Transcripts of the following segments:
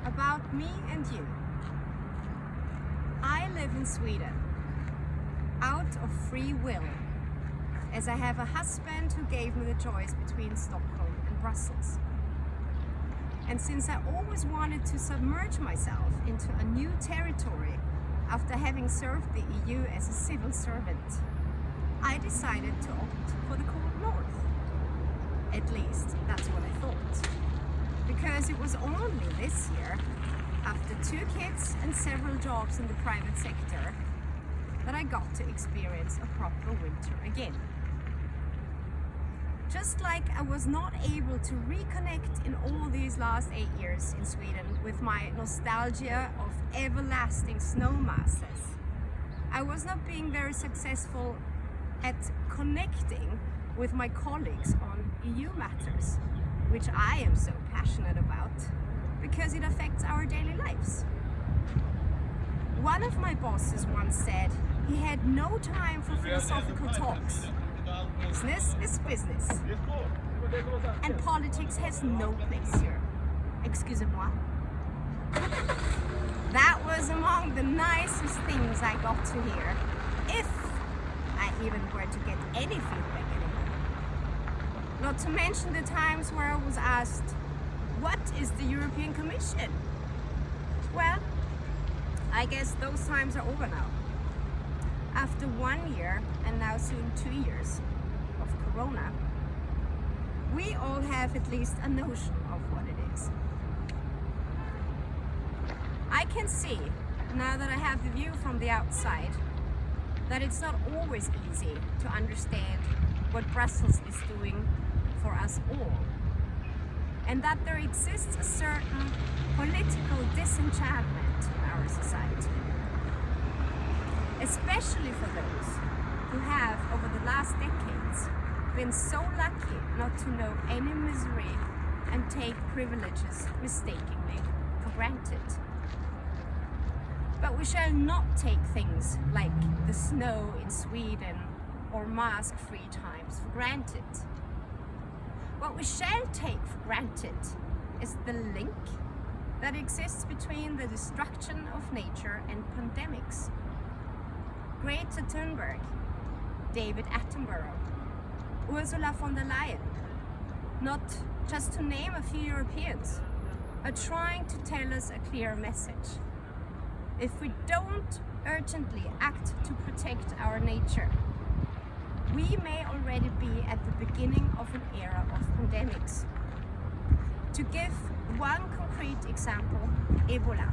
About me and you. I live in Sweden out of free will, as I have a husband who gave me the choice between Stockholm and Brussels. And since I always wanted to submerge myself into a new territory after having served the EU as a civil servant, I decided to opt for the cold north. At least that's what I thought. Because it was only this year, after 2 kids and several jobs in the private sector, that I got to experience a proper winter again. Just like I was not able to reconnect in all these last 8 years in Sweden with my nostalgia of everlasting snow masses, I was not being very successful at connecting with my colleagues on EU matters, which I am so passionate about because it affects our daily lives. One of my bosses once said he had no time for philosophical talks. Business is business. And politics has no place here. Excusez-moi. That was among the nicest things I got to hear, if I even were to get any feedback anymore. Not to mention the times where I was asked, what is the European Commission? Well, I guess those times are over now. After 1 year, and now soon 2 years, of Corona, we all have at least a notion of what it is. I can see, now that I have the view from the outside, that it's not always easy to understand what Brussels is doing for us all, and that there exists a certain political disenchantment in our society. Especially for those who have, over the last decades, been so lucky not to know any misery and take privileges mistakenly for granted. But we shall not take things like the snow in Sweden or mask-free times for granted. What we shall take for granted is the link that exists between the destruction of nature and pandemics. Greta Thunberg, David Attenborough, Ursula von der Leyen, not just to name a few Europeans, are trying to tell us a clear message. If we don't urgently act to protect our nature, we may already be at the beginning of an era of pandemics. To give one concrete example, Ebola.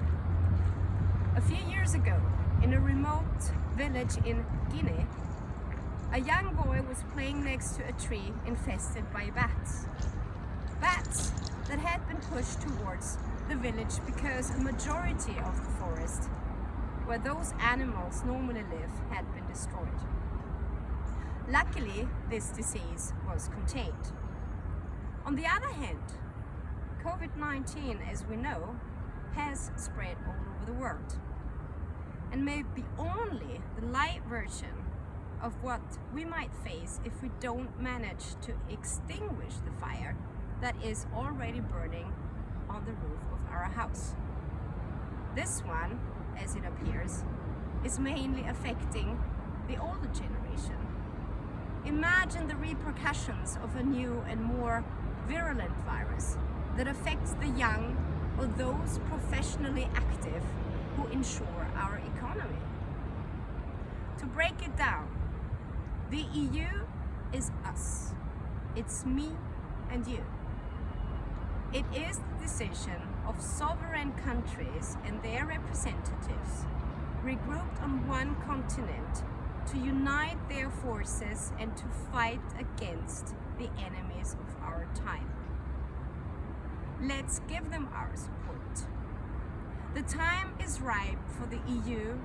A few years ago, in a remote village in Guinea, a young boy was playing next to a tree infested by bats. Bats that had been pushed towards the village because a majority of the forest where those animals normally live had been destroyed. Luckily, this disease was contained. On the other hand, COVID-19, as we know, has spread all over the world, and may be only the light version of what we might face if we don't manage to extinguish the fire that is already burning on the roof of our house. This one, as it appears, is mainly affecting the older generation. Imagine the repercussions of a new and more virulent virus that affects the young or those professionally active who ensure our economy. To break it down, the EU is us. It's me and you. It is the decision of sovereign countries and their representatives regrouped on one continent to unite their forces and to fight against the enemies of our time. Let's give them our support. The time is ripe for the EU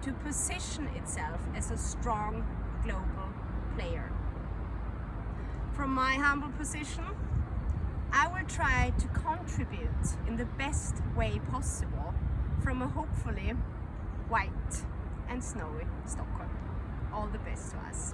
to position itself as a strong global player. From my humble position, I will try to contribute in the best way possible from a hopefully white and snowy Stockholm. All the best to us.